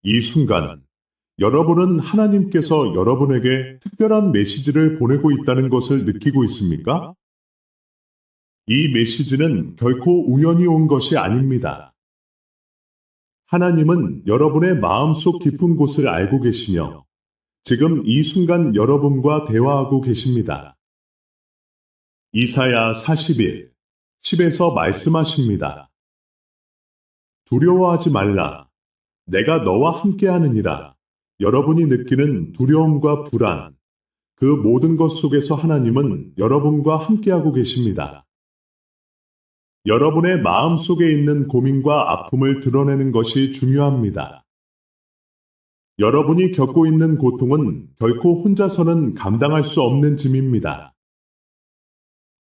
이 순간, 여러분은 하나님께서 여러분에게 특별한 메시지를 보내고 있다는 것을 느끼고 있습니까? 이 메시지는 결코 우연히 온 것이 아닙니다. 하나님은 여러분의 마음속 깊은 곳을 알고 계시며, 지금 이 순간 여러분과 대화하고 계십니다. 이사야 41, 10에서 말씀하십니다. 두려워하지 말라. 내가 너와 함께 하느니라. 여러분이 느끼는 두려움과 불안, 그 모든 것 속에서 하나님은 여러분과 함께하고 계십니다. 여러분의 마음 속에 있는 고민과 아픔을 드러내는 것이 중요합니다. 여러분이 겪고 있는 고통은 결코 혼자서는 감당할 수 없는 짐입니다.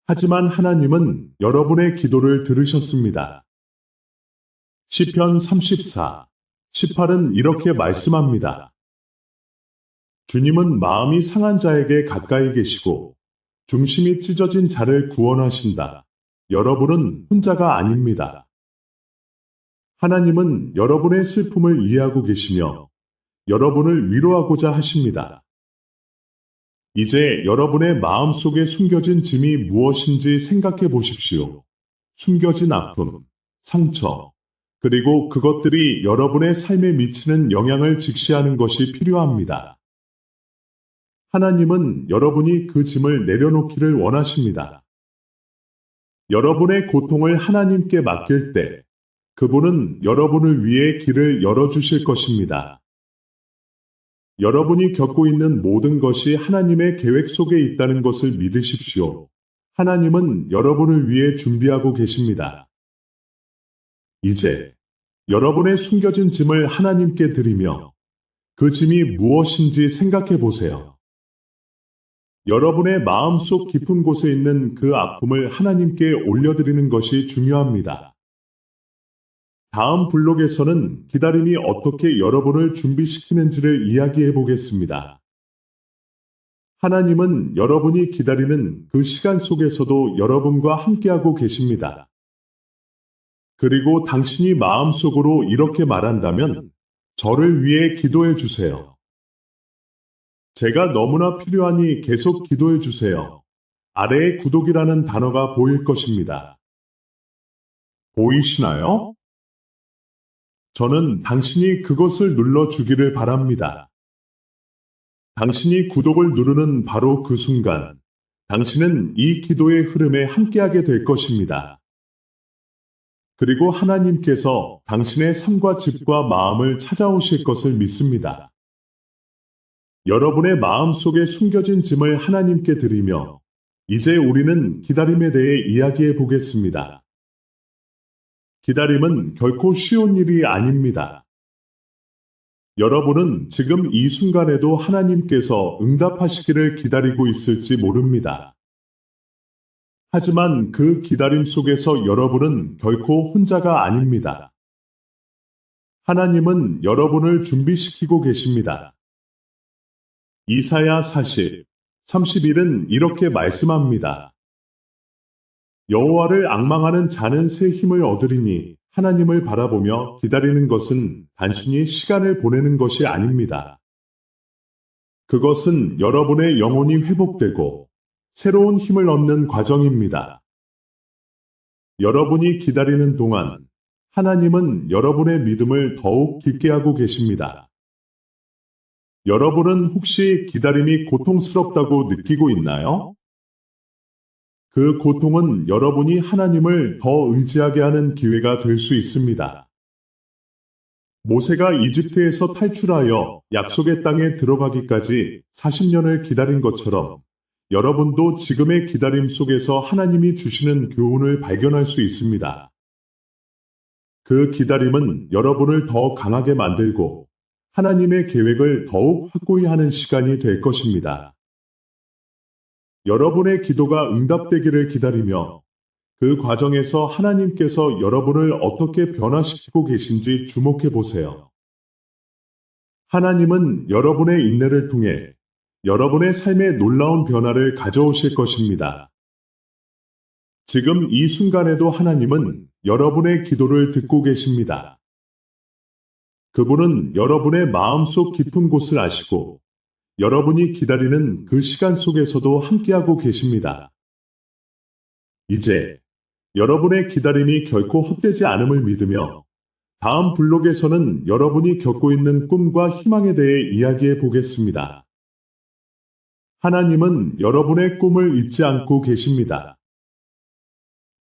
하지만 하나님은 여러분의 기도를 들으셨습니다. 시편 34, 18은 이렇게 말씀합니다. 주님은 마음이 상한 자에게 가까이 계시고 중심이 찢어진 자를 구원하신다. 여러분은 혼자가 아닙니다. 하나님은 여러분의 슬픔을 이해하고 계시며 여러분을 위로하고자 하십니다. 이제 여러분의 마음속에 숨겨진 짐이 무엇인지 생각해 보십시오. 숨겨진 아픔, 상처, 그리고 그것들이 여러분의 삶에 미치는 영향을 직시하는 것이 필요합니다. 하나님은 여러분이 그 짐을 내려놓기를 원하십니다. 여러분의 고통을 하나님께 맡길 때 그분은 여러분을 위해 길을 열어주실 것입니다. 여러분이 겪고 있는 모든 것이 하나님의 계획 속에 있다는 것을 믿으십시오. 하나님은 여러분을 위해 준비하고 계십니다. 이제 여러분의 숨겨진 짐을 하나님께 드리며 그 짐이 무엇인지 생각해 보세요. 여러분의 마음속 깊은 곳에 있는 그 아픔을 하나님께 올려드리는 것이 중요합니다. 다음 블록에서는 기다림이 어떻게 여러분을 준비시키는지를 이야기해 보겠습니다. 하나님은 여러분이 기다리는 그 시간 속에서도 여러분과 함께하고 계십니다. 그리고 당신이 마음속으로 이렇게 말한다면 저를 위해 기도해 주세요. 제가 너무나 필요하니 계속 기도해 주세요. 아래에 구독이라는 단어가 보일 것입니다. 보이시나요? 저는 당신이 그것을 눌러주기를 바랍니다. 당신이 구독을 누르는 바로 그 순간, 당신은 이 기도의 흐름에 함께하게 될 것입니다. 그리고 하나님께서 당신의 삶과 집과 마음을 찾아오실 것을 믿습니다. 여러분의 마음 속에 숨겨진 짐을 하나님께 드리며, 이제 우리는 기다림에 대해 이야기해 보겠습니다. 기다림은 결코 쉬운 일이 아닙니다. 여러분은 지금 이 순간에도 하나님께서 응답하시기를 기다리고 있을지 모릅니다. 하지만 그 기다림 속에서 여러분은 결코 혼자가 아닙니다. 하나님은 여러분을 준비시키고 계십니다. 이사야 40, 31은 이렇게 말씀합니다. 여호와를 앙망하는 자는 새 힘을 얻으리니 하나님을 바라보며 기다리는 것은 단순히 시간을 보내는 것이 아닙니다. 그것은 여러분의 영혼이 회복되고 새로운 힘을 얻는 과정입니다. 여러분이 기다리는 동안 하나님은 여러분의 믿음을 더욱 깊게 하고 계십니다. 여러분은 혹시 기다림이 고통스럽다고 느끼고 있나요? 그 고통은 여러분이 하나님을 더 의지하게 하는 기회가 될 수 있습니다. 모세가 이집트에서 탈출하여 약속의 땅에 들어가기까지 40년을 기다린 것처럼 여러분도 지금의 기다림 속에서 하나님이 주시는 교훈을 발견할 수 있습니다. 그 기다림은 여러분을 더 강하게 만들고 하나님의 계획을 더욱 확고히 하는 시간이 될 것입니다. 여러분의 기도가 응답되기를 기다리며 그 과정에서 하나님께서 여러분을 어떻게 변화시키고 계신지 주목해 보세요. 하나님은 여러분의 인내를 통해 여러분의 삶에 놀라운 변화를 가져오실 것입니다. 지금 이 순간에도 하나님은 여러분의 기도를 듣고 계십니다. 그분은 여러분의 마음속 깊은 곳을 아시고 여러분이 기다리는 그 시간 속에서도 함께하고 계십니다. 이제 여러분의 기다림이 결코 헛되지 않음을 믿으며 다음 블록에서는 여러분이 겪고 있는 꿈과 희망에 대해 이야기해 보겠습니다. 하나님은 여러분의 꿈을 잊지 않고 계십니다.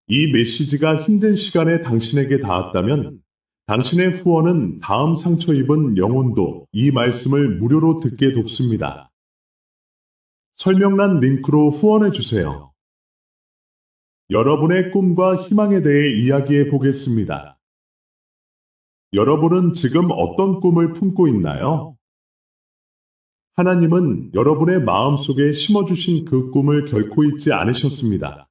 이 메시지가 힘든 시간에 당신에게 닿았다면 당신의 후원은 다음 상처 입은 영혼도 이 말씀을 무료로 듣게 돕습니다. 설명란 링크로 후원해 주세요. 여러분의 꿈과 희망에 대해 이야기해 보겠습니다. 여러분은 지금 어떤 꿈을 품고 있나요? 하나님은 여러분의 마음속에 심어주신 그 꿈을 결코 잊지 않으셨습니다.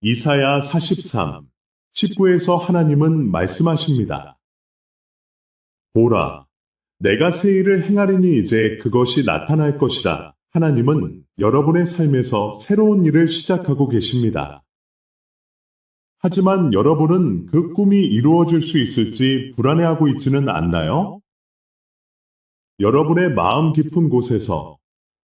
이사야 43, 19에서 하나님은 말씀하십니다. 보라, 내가 새 일을 행하리니 이제 그것이 나타날 것이라. 하나님은 여러분의 삶에서 새로운 일을 시작하고 계십니다. 하지만 여러분은 그 꿈이 이루어질 수 있을지 불안해하고 있지는 않나요? 여러분의 마음 깊은 곳에서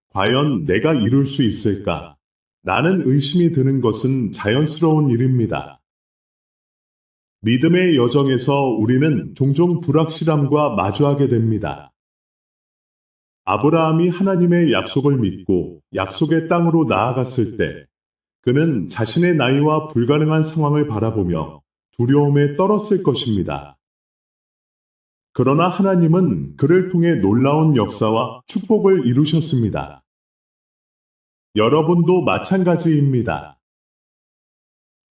과연 내가 이룰 수 있을까? 라는 의심이 드는 것은 자연스러운 일입니다. 믿음의 여정에서 우리는 종종 불확실함과 마주하게 됩니다. 아브라함이 하나님의 약속을 믿고 약속의 땅으로 나아갔을 때 그는 자신의 나이와 불가능한 상황을 바라보며 두려움에 떨었을 것입니다. 그러나 하나님은 그를 통해 놀라운 역사와 축복을 이루셨습니다. 여러분도 마찬가지입니다.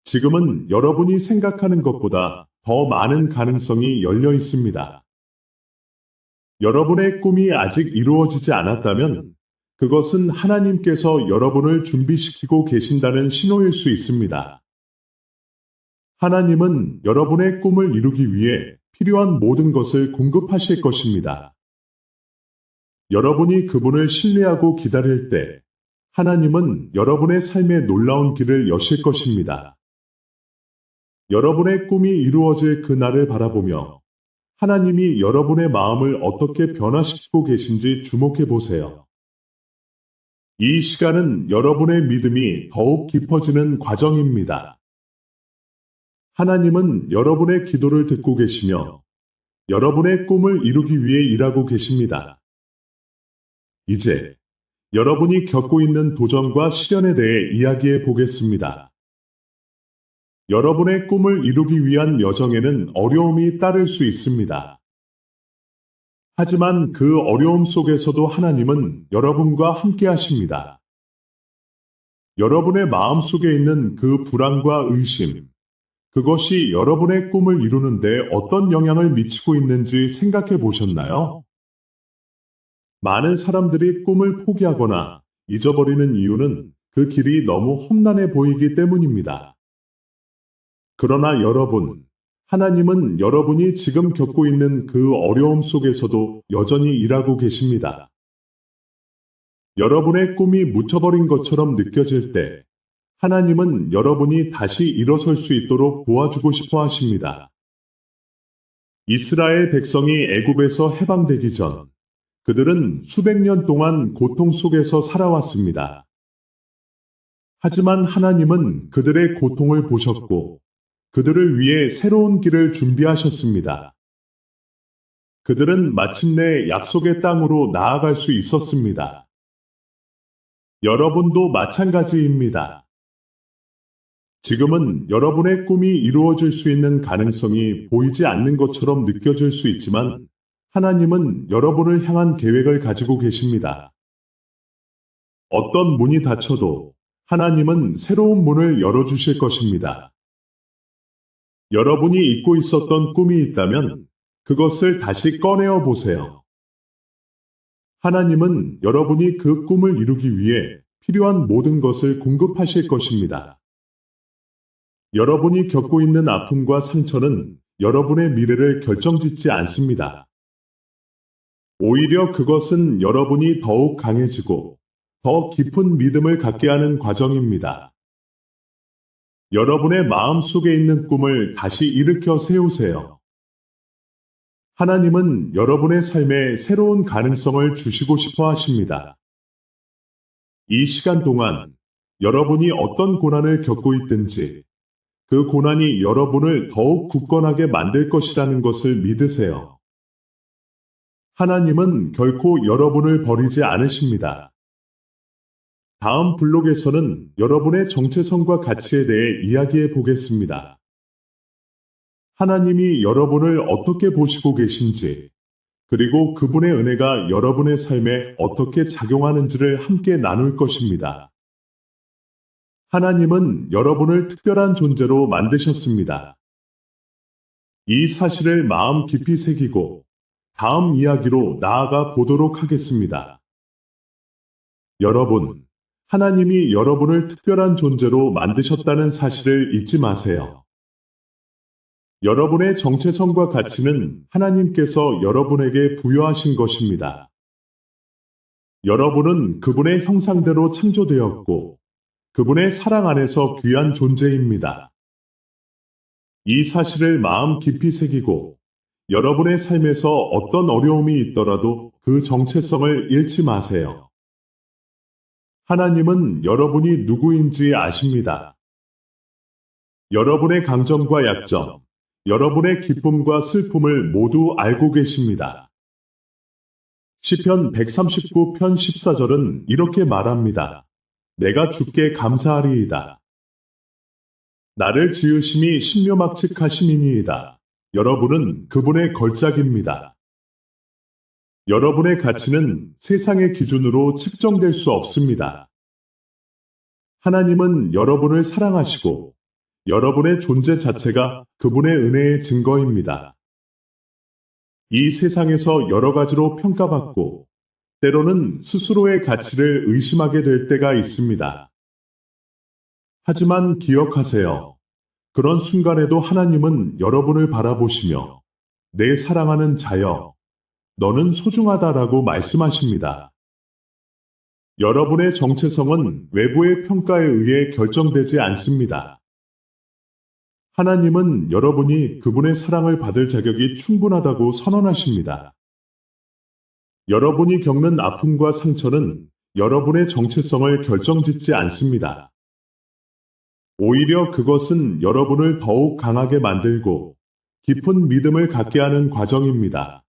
지금은 여러분이 생각하는 것보다 더 많은 가능성이 열려 있습니다. 여러분의 꿈이 아직 이루어지지 않았다면 그것은 하나님께서 여러분을 준비시키고 계신다는 신호일 수 있습니다. 하나님은 여러분의 꿈을 이루기 위해 필요한 모든 것을 공급하실 것입니다. 여러분이 그분을 신뢰하고 기다릴 때 하나님은 여러분의 삶에 놀라운 길을 여실 것입니다. 여러분의 꿈이 이루어질 그날을 바라보며 하나님이 여러분의 마음을 어떻게 변화시키고 계신지 주목해 보세요. 이 시간은 여러분의 믿음이 더욱 깊어지는 과정입니다. 하나님은 여러분의 기도를 듣고 계시며 여러분의 꿈을 이루기 위해 일하고 계십니다. 이제 여러분이 겪고 있는 도전과 시련에 대해 이야기해 보겠습니다. 여러분의 꿈을 이루기 위한 여정에는 어려움이 따를 수 있습니다. 하지만 그 어려움 속에서도 하나님은 여러분과 함께 하십니다. 여러분의 마음속에 있는 그 불안과 의심, 그것이 여러분의 꿈을 이루는데 어떤 영향을 미치고 있는지 생각해 보셨나요? 많은 사람들이 꿈을 포기하거나 잊어버리는 이유는 그 길이 너무 험난해 보이기 때문입니다. 그러나 여러분, 하나님은 여러분이 지금 겪고 있는 그 어려움 속에서도 여전히 일하고 계십니다. 여러분의 꿈이 묻혀버린 것처럼 느껴질 때 하나님은 여러분이 다시 일어설 수 있도록 도와주고 싶어 하십니다. 이스라엘 백성이 애굽에서 해방되기 전 그들은 수백 년 동안 고통 속에서 살아왔습니다. 하지만 하나님은 그들의 고통을 보셨고 그들을 위해 새로운 길을 준비하셨습니다. 그들은 마침내 약속의 땅으로 나아갈 수 있었습니다. 여러분도 마찬가지입니다. 지금은 여러분의 꿈이 이루어질 수 있는 가능성이 보이지 않는 것처럼 느껴질 수 있지만 하나님은 여러분을 향한 계획을 가지고 계십니다. 어떤 문이 닫혀도 하나님은 새로운 문을 열어주실 것입니다. 여러분이 잊고 있었던 꿈이 있다면 그것을 다시 꺼내어 보세요. 하나님은 여러분이 그 꿈을 이루기 위해 필요한 모든 것을 공급하실 것입니다. 여러분이 겪고 있는 아픔과 상처는 여러분의 미래를 결정짓지 않습니다. 오히려 그것은 여러분이 더욱 강해지고 더 깊은 믿음을 갖게 하는 과정입니다. 여러분의 마음속에 있는 꿈을 다시 일으켜 세우세요. 하나님은 여러분의 삶에 새로운 가능성을 주시고 싶어 하십니다. 이 시간 동안 여러분이 어떤 고난을 겪고 있든지 그 고난이 여러분을 더욱 굳건하게 만들 것이라는 것을 믿으세요. 하나님은 결코 여러분을 버리지 않으십니다. 다음 블록에서는 여러분의 정체성과 가치에 대해 이야기해 보겠습니다. 하나님이 여러분을 어떻게 보시고 계신지, 그리고 그분의 은혜가 여러분의 삶에 어떻게 작용하는지를 함께 나눌 것입니다. 하나님은 여러분을 특별한 존재로 만드셨습니다. 이 사실을 마음 깊이 새기고 다음 이야기로 나아가 보도록 하겠습니다. 여러분, 하나님이 여러분을 특별한 존재로 만드셨다는 사실을 잊지 마세요. 여러분의 정체성과 가치는 하나님께서 여러분에게 부여하신 것입니다. 여러분은 그분의 형상대로 창조되었고, 그분의 사랑 안에서 귀한 존재입니다. 이 사실을 마음 깊이 새기고, 여러분의 삶에서 어떤 어려움이 있더라도 그 정체성을 잃지 마세요. 하나님은 여러분이 누구인지 아십니다. 여러분의 강점과 약점, 여러분의 기쁨과 슬픔을 모두 알고 계십니다. 시편 139편 14절은 이렇게 말합니다. 내가 주께 감사하리이다. 나를 지으심이 신묘막측하심이니이다. 여러분은 그분의 걸작입니다. 여러분의 가치는 세상의 기준으로 측정될 수 없습니다. 하나님은 여러분을 사랑하시고 여러분의 존재 자체가 그분의 은혜의 증거입니다. 이 세상에서 여러 가지로 평가받고 때로는 스스로의 가치를 의심하게 될 때가 있습니다. 하지만 기억하세요. 그런 순간에도 하나님은 여러분을 바라보시며 내 사랑하는 자여, 너는 소중하다라고 말씀하십니다. 여러분의 정체성은 외부의 평가에 의해 결정되지 않습니다. 하나님은 여러분이 그분의 사랑을 받을 자격이 충분하다고 선언하십니다. 여러분이 겪는 아픔과 상처는 여러분의 정체성을 결정짓지 않습니다. 오히려 그것은 여러분을 더욱 강하게 만들고 깊은 믿음을 갖게 하는 과정입니다.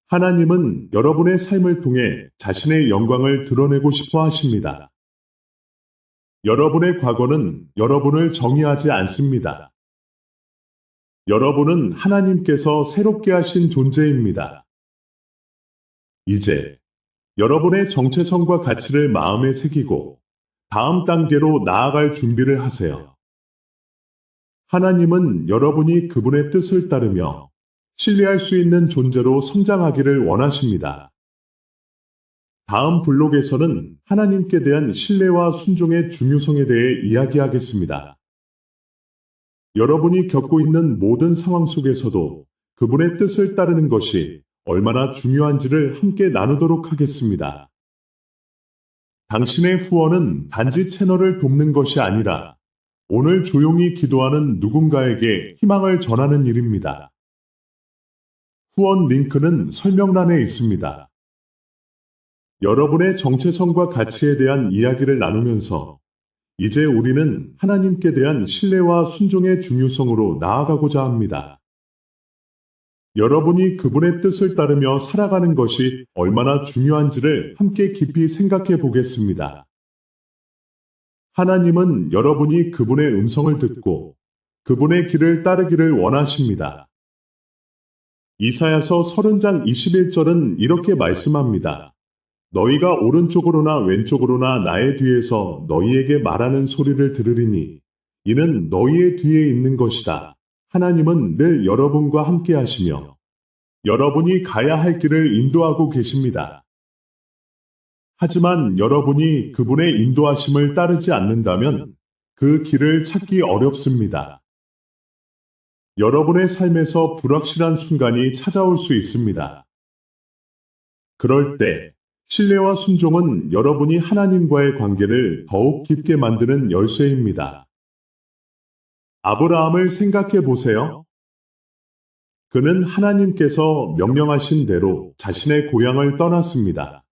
하나님은 여러분의 삶을 통해 자신의 영광을 드러내고 싶어 하십니다. 여러분의 과거는 여러분을 정의하지 않습니다. 여러분은 하나님께서 새롭게 하신 존재입니다. 이제 여러분의 정체성과 가치를 마음에 새기고 다음 단계로 나아갈 준비를 하세요. 하나님은 여러분이 그분의 뜻을 따르며 신뢰할 수 있는 존재로 성장하기를 원하십니다. 다음 블록에서는 하나님께 대한 신뢰와 순종의 중요성에 대해 이야기하겠습니다. 여러분이 겪고 있는 모든 상황 속에서도 그분의 뜻을 따르는 것이 얼마나 중요한지를 함께 나누도록 하겠습니다. 당신의 후원은 단지 채널을 돕는 것이 아니라 오늘 조용히 기도하는 누군가에게 희망을 전하는 일입니다. 후원 링크는 설명란에 있습니다. 여러분의 정체성과 가치에 대한 이야기를 나누면서 이제 우리는 하나님께 대한 신뢰와 순종의 중요성으로 나아가고자 합니다. 여러분이 그분의 뜻을 따르며 살아가는 것이 얼마나 중요한지를 함께 깊이 생각해 보겠습니다. 하나님은 여러분이 그분의 음성을 듣고 그분의 길을 따르기를 원하십니다. 이사야서 30장 21절은 이렇게 말씀합니다. 너희가 오른쪽으로나 왼쪽으로나 나의 뒤에서 너희에게 말하는 소리를 들으리니 이는 너희의 뒤에 있는 것이다. 하나님은 늘 여러분과 함께 하시며 여러분이 가야 할 길을 인도하고 계십니다. 하지만 여러분이 그분의 인도하심을 따르지 않는다면 그 길을 찾기 어렵습니다. 여러분의 삶에서 불확실한 순간이 찾아올 수 있습니다. 그럴 때 신뢰와 순종은 여러분이 하나님과의 관계를 더욱 깊게 만드는 열쇠입니다. 아브라함을 생각해 보세요. 그는 하나님께서 명령하신 대로 자신의 고향을 떠났습니다.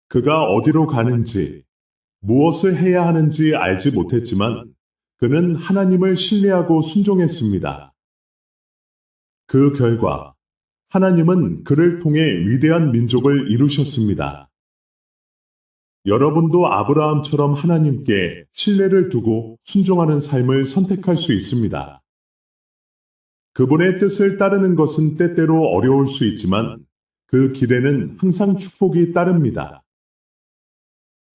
그가 어디로 가는지, 무엇을 해야 하는지 알지 못했지만 그는 하나님을 신뢰하고 순종했습니다. 그 결과 하나님은 그를 통해 위대한 민족을 이루셨습니다. 여러분도 아브라함처럼 하나님께 신뢰를 두고 순종하는 삶을 선택할 수 있습니다. 그분의 뜻을 따르는 것은 때때로 어려울 수 있지만 그 길에는 항상 축복이 따릅니다.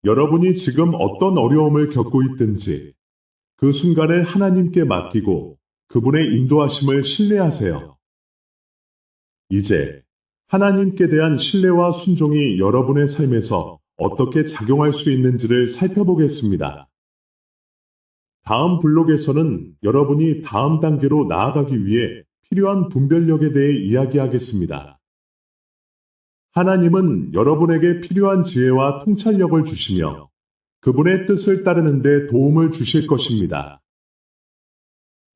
여러분이 지금 어떤 어려움을 겪고 있든지 그 순간을 하나님께 맡기고 그분의 인도하심을 신뢰하세요. 이제 하나님께 대한 신뢰와 순종이 여러분의 삶에서 어떻게 작용할 수 있는지를 살펴보겠습니다. 다음 블록에서는 여러분이 다음 단계로 나아가기 위해 필요한 분별력에 대해 이야기하겠습니다. 하나님은 여러분에게 필요한 지혜와 통찰력을 주시며 그분의 뜻을 따르는 데 도움을 주실 것입니다.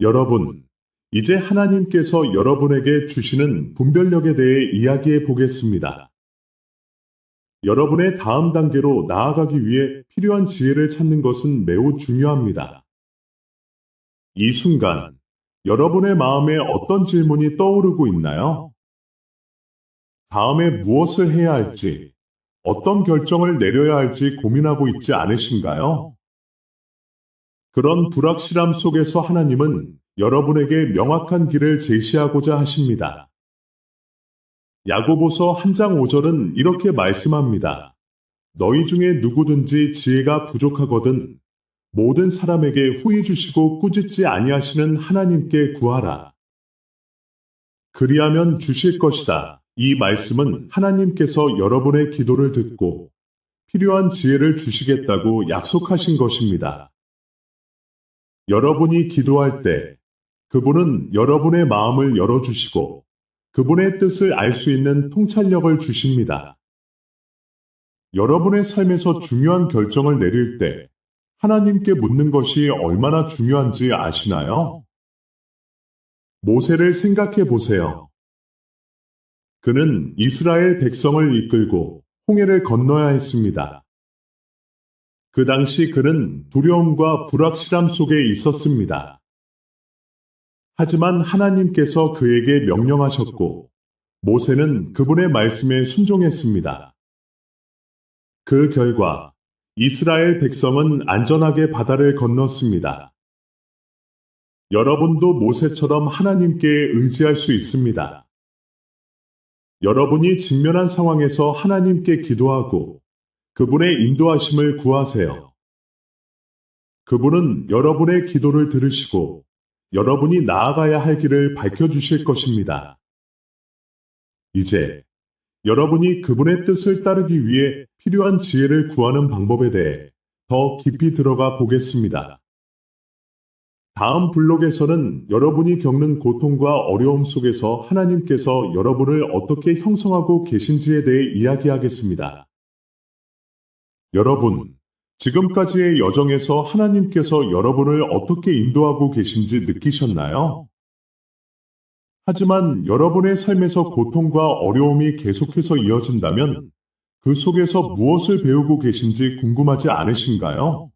여러분, 이제 하나님께서 여러분에게 주시는 분별력에 대해 이야기해 보겠습니다. 여러분의 다음 단계로 나아가기 위해 필요한 지혜를 찾는 것은 매우 중요합니다. 이 순간, 여러분의 마음에 어떤 질문이 떠오르고 있나요? 다음에 무엇을 해야 할지, 어떤 결정을 내려야 할지 고민하고 있지 않으신가요? 그런 불확실함 속에서 하나님은 여러분에게 명확한 길을 제시하고자 하십니다. 야고보서 1장 5절은 이렇게 말씀합니다. 너희 중에 누구든지 지혜가 부족하거든 모든 사람에게 후히 주시고 꾸짖지 아니하시는 하나님께 구하라. 그리하면 주실 것이다. 이 말씀은 하나님께서 여러분의 기도를 듣고 필요한 지혜를 주시겠다고 약속하신 것입니다. 여러분이 기도할 때 그분은 여러분의 마음을 열어주시고 그분의 뜻을 알 수 있는 통찰력을 주십니다. 여러분의 삶에서 중요한 결정을 내릴 때 하나님께 묻는 것이 얼마나 중요한지 아시나요? 모세를 생각해 보세요. 그는 이스라엘 백성을 이끌고 홍해를 건너야 했습니다. 그 당시 그는 두려움과 불확실함 속에 있었습니다. 하지만 하나님께서 그에게 명령하셨고 모세는 그분의 말씀에 순종했습니다. 그 결과 이스라엘 백성은 안전하게 바다를 건넜습니다. 여러분도 모세처럼 하나님께 의지할 수 있습니다. 여러분이 직면한 상황에서 하나님께 기도하고 그분의 인도하심을 구하세요. 그분은 여러분의 기도를 들으시고 여러분이 나아가야 할 길을 밝혀주실 것입니다. 이제 여러분이 그분의 뜻을 따르기 위해 필요한 지혜를 구하는 방법에 대해 더 깊이 들어가 보겠습니다. 다음 블록에서는 여러분이 겪는 고통과 어려움 속에서 하나님께서 여러분을 어떻게 형성하고 계신지에 대해 이야기하겠습니다. 여러분, 지금까지의 여정에서 하나님께서 여러분을 어떻게 인도하고 계신지 느끼셨나요? 하지만 여러분의 삶에서 고통과 어려움이 계속해서 이어진다면 그 속에서 무엇을 배우고 계신지 궁금하지 않으신가요?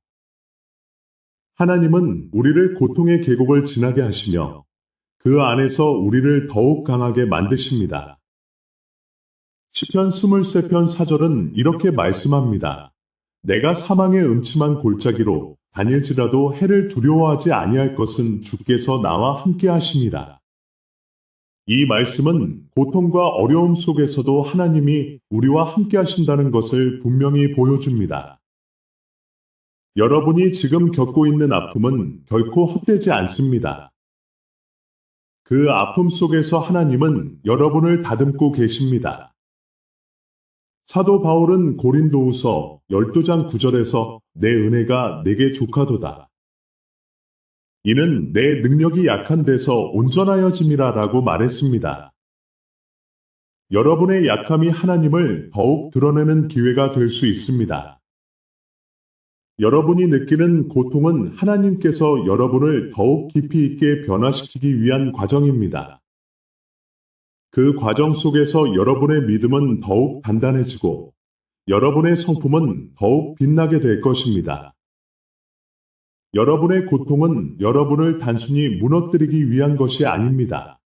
하나님은 우리를 고통의 계곡을 지나게 하시며 그 안에서 우리를 더욱 강하게 만드십니다. 시편 23편 4절은 이렇게 말씀합니다. 내가 사망의 음침한 골짜기로 다닐지라도 해를 두려워하지 아니할 것은 주께서 나와 함께 하심이라. 이 말씀은 고통과 어려움 속에서도 하나님이 우리와 함께 하신다는 것을 분명히 보여줍니다. 여러분이 지금 겪고 있는 아픔은 결코 헛되지 않습니다. 그 아픔 속에서 하나님은 여러분을 다듬고 계십니다. 사도 바울은 고린도후서 12장 9절에서 내 은혜가 내게 족하도다. 이는 내 능력이 약한 데서 온전하여짐이라 라고 말했습니다. 여러분의 약함이 하나님을 더욱 드러내는 기회가 될 수 있습니다. 여러분이 느끼는 고통은 하나님께서 여러분을 더욱 깊이 있게 변화시키기 위한 과정입니다. 그 과정 속에서 여러분의 믿음은 더욱 단단해지고 여러분의 성품은 더욱 빛나게 될 것입니다. 여러분의 고통은 여러분을 단순히 무너뜨리기 위한 것이 아닙니다.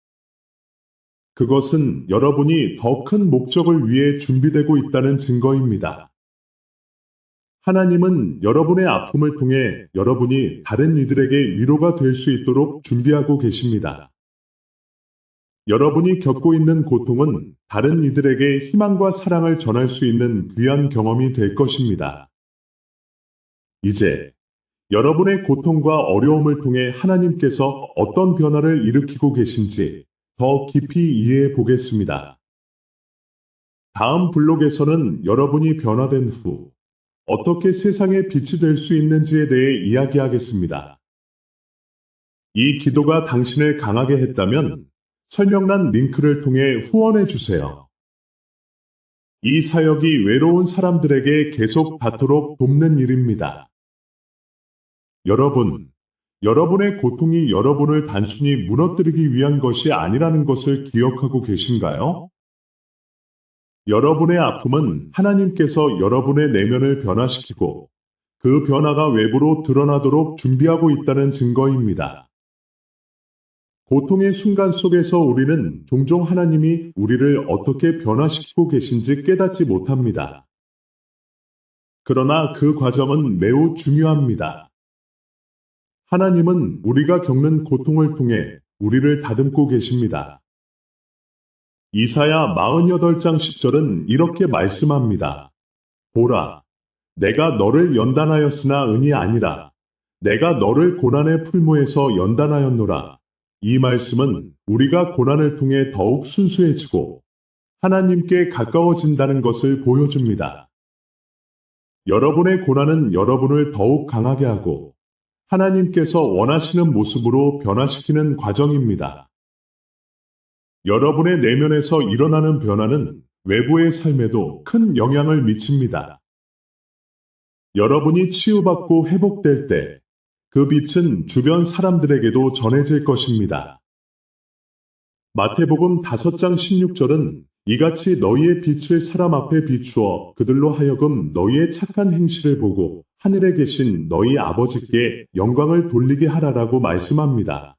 그것은 여러분이 더 큰 목적을 위해 준비되고 있다는 증거입니다. 하나님은 여러분의 아픔을 통해 여러분이 다른 이들에게 위로가 될 수 있도록 준비하고 계십니다. 여러분이 겪고 있는 고통은 다른 이들에게 희망과 사랑을 전할 수 있는 귀한 경험이 될 것입니다. 이제 여러분의 고통과 어려움을 통해 하나님께서 어떤 변화를 일으키고 계신지 더 깊이 이해해 보겠습니다. 다음 블록에서는 여러분이 변화된 후 어떻게 세상의 빛이 될 수 있는지에 대해 이야기하겠습니다. 이 기도가 당신을 강하게 했다면 설명란 링크를 통해 후원해 주세요. 이 사역이 외로운 사람들에게 계속 닿도록 돕는 일입니다. 여러분, 여러분의 고통이 여러분을 단순히 무너뜨리기 위한 것이 아니라는 것을 기억하고 계신가요? 여러분의 아픔은 하나님께서 여러분의 내면을 변화시키고 그 변화가 외부로 드러나도록 준비하고 있다는 증거입니다. 고통의 순간 속에서 우리는 종종 하나님이 우리를 어떻게 변화시키고 계신지 깨닫지 못합니다. 그러나 그 과정은 매우 중요합니다. 하나님은 우리가 겪는 고통을 통해 우리를 다듬고 계십니다. 이사야 48장 10절은 이렇게 말씀합니다. 보라, 내가 너를 연단하였으나 은이 아니라 내가 너를 고난의 풀무에서 연단하였노라. 이 말씀은 우리가 고난을 통해 더욱 순수해지고 하나님께 가까워진다는 것을 보여줍니다. 여러분의 고난은 여러분을 더욱 강하게 하고 하나님께서 원하시는 모습으로 변화시키는 과정입니다. 여러분의 내면에서 일어나는 변화는 외부의 삶에도 큰 영향을 미칩니다. 여러분이 치유받고 회복될 때 그 빛은 주변 사람들에게도 전해질 것입니다. 마태복음 5장 16절은 이같이 너희의 빛을 사람 앞에 비추어 그들로 하여금 너희의 착한 행실을 보고 하늘에 계신 너희 아버지께 영광을 돌리게 하라라고 말씀합니다.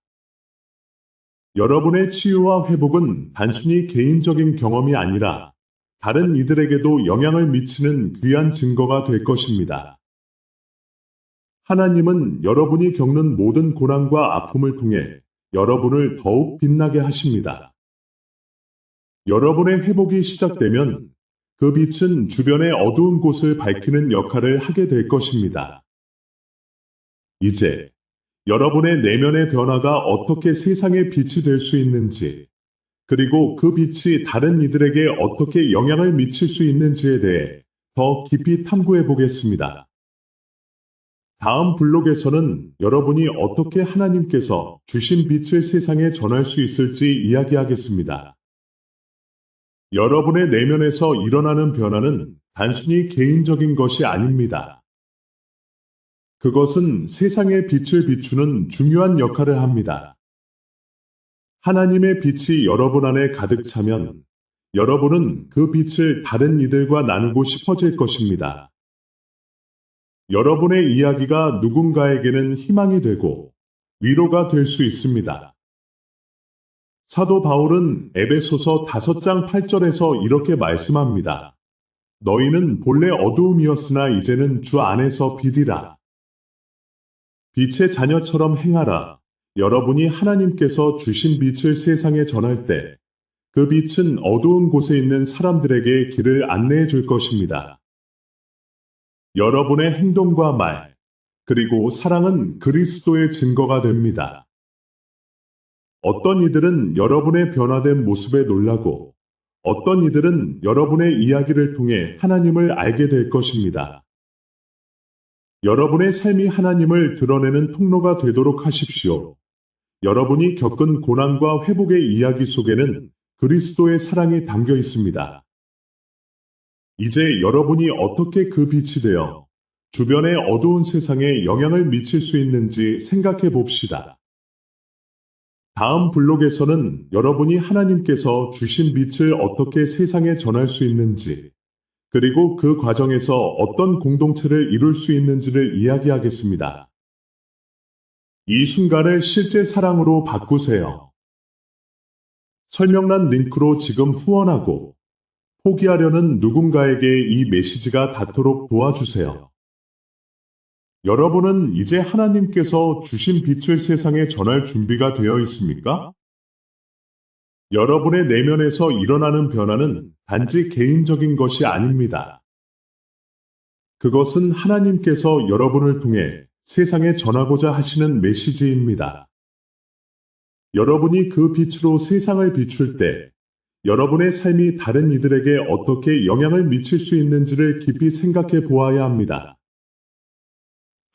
여러분의 치유와 회복은 단순히 개인적인 경험이 아니라 다른 이들에게도 영향을 미치는 귀한 증거가 될 것입니다. 하나님은 여러분이 겪는 모든 고난과 아픔을 통해 여러분을 더욱 빛나게 하십니다. 여러분의 회복이 시작되면 그 빛은 주변의 어두운 곳을 밝히는 역할을 하게 될 것입니다. 이제 여러분의 내면의 변화가 어떻게 세상의 빛이 될 수 있는지, 그리고 그 빛이 다른 이들에게 어떻게 영향을 미칠 수 있는지에 대해 더 깊이 탐구해 보겠습니다. 다음 블록에서는 여러분이 어떻게 하나님께서 주신 빛을 세상에 전할 수 있을지 이야기하겠습니다. 여러분의 내면에서 일어나는 변화는 단순히 개인적인 것이 아닙니다. 그것은 세상의 빛을 비추는 중요한 역할을 합니다. 하나님의 빛이 여러분 안에 가득 차면 여러분은 그 빛을 다른 이들과 나누고 싶어질 것입니다. 여러분의 이야기가 누군가에게는 희망이 되고 위로가 될 수 있습니다. 사도 바울은 에베소서 5장 8절에서 이렇게 말씀합니다. 너희는 본래 어두움이었으나 이제는 주 안에서 빛이라. 빛의 자녀처럼 행하라. 여러분이 하나님께서 주신 빛을 세상에 전할 때 그 빛은 어두운 곳에 있는 사람들에게 길을 안내해 줄 것입니다. 여러분의 행동과 말, 그리고 사랑은 그리스도의 증거가 됩니다. 어떤 이들은 여러분의 변화된 모습에 놀라고 어떤 이들은 여러분의 이야기를 통해 하나님을 알게 될 것입니다. 여러분의 삶이 하나님을 드러내는 통로가 되도록 하십시오. 여러분이 겪은 고난과 회복의 이야기 속에는 그리스도의 사랑이 담겨 있습니다. 이제 여러분이 어떻게 그 빛이 되어 주변의 어두운 세상에 영향을 미칠 수 있는지 생각해 봅시다. 다음 블록에서는 여러분이 하나님께서 주신 빛을 어떻게 세상에 전할 수 있는지, 그리고 그 과정에서 어떤 공동체를 이룰 수 있는지를 이야기하겠습니다. 이 순간을 실제 사랑으로 바꾸세요. 설명란 링크로 지금 후원하고 포기하려는 누군가에게 이 메시지가 닿도록 도와주세요. 여러분은 이제 하나님께서 주신 빛을 세상에 전할 준비가 되어 있습니까? 여러분의 내면에서 일어나는 변화는 단지 개인적인 것이 아닙니다. 그것은 하나님께서 여러분을 통해 세상에 전하고자 하시는 메시지입니다. 여러분이 그 빛으로 세상을 비출 때 여러분의 삶이 다른 이들에게 어떻게 영향을 미칠 수 있는지를 깊이 생각해 보아야 합니다.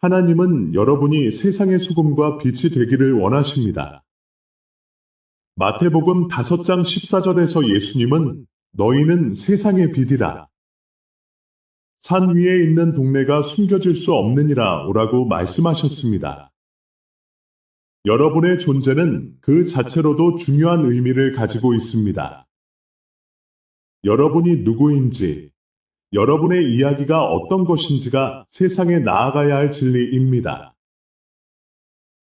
하나님은 여러분이 세상의 소금과 빛이 되기를 원하십니다. 마태복음 5장 14절에서 예수님은 너희는 세상의 빛이라. 산 위에 있는 동네가 숨겨질 수 없느니라 오라고 말씀하셨습니다. 여러분의 존재는 그 자체로도 중요한 의미를 가지고 있습니다. 여러분이 누구인지, 여러분의 이야기가 어떤 것인지가 세상에 나아가야 할 진리입니다.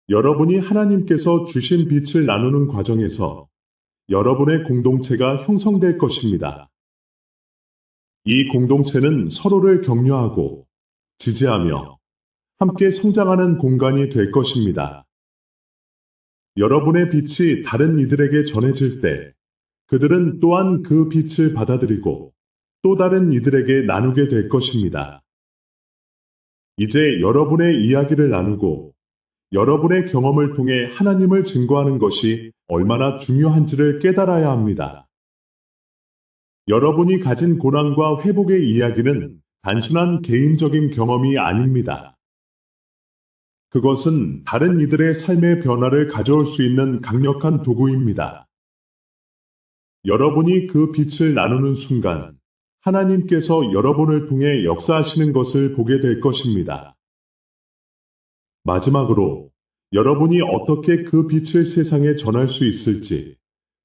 여러분이 하나님께서 주신 빛을 나누는 과정에서 여러분의 공동체가 형성될 것입니다. 이 공동체는 서로를 격려하고 지지하며 함께 성장하는 공간이 될 것입니다. 여러분의 빛이 다른 이들에게 전해질 때 그들은 또한 그 빛을 받아들이고 또 다른 이들에게 나누게 될 것입니다. 이제 여러분의 이야기를 나누고 여러분의 경험을 통해 하나님을 증거하는 것이 얼마나 중요한지를 깨달아야 합니다. 여러분이 가진 고난과 회복의 이야기는 단순한 개인적인 경험이 아닙니다. 그것은 다른 이들의 삶의 변화를 가져올 수 있는 강력한 도구입니다. 여러분이 그 빛을 나누는 순간 하나님께서 여러분을 통해 역사하시는 것을 보게 될 것입니다. 마지막으로 여러분이 어떻게 그 빛을 세상에 전할 수 있을지,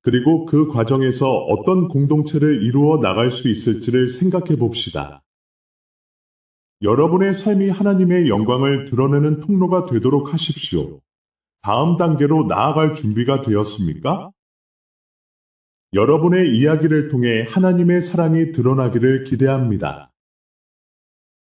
그리고 그 과정에서 어떤 공동체를 이루어 나갈 수 있을지를 생각해 봅시다. 여러분의 삶이 하나님의 영광을 드러내는 통로가 되도록 하십시오. 다음 단계로 나아갈 준비가 되었습니까? 여러분의 이야기를 통해 하나님의 사랑이 드러나기를 기대합니다.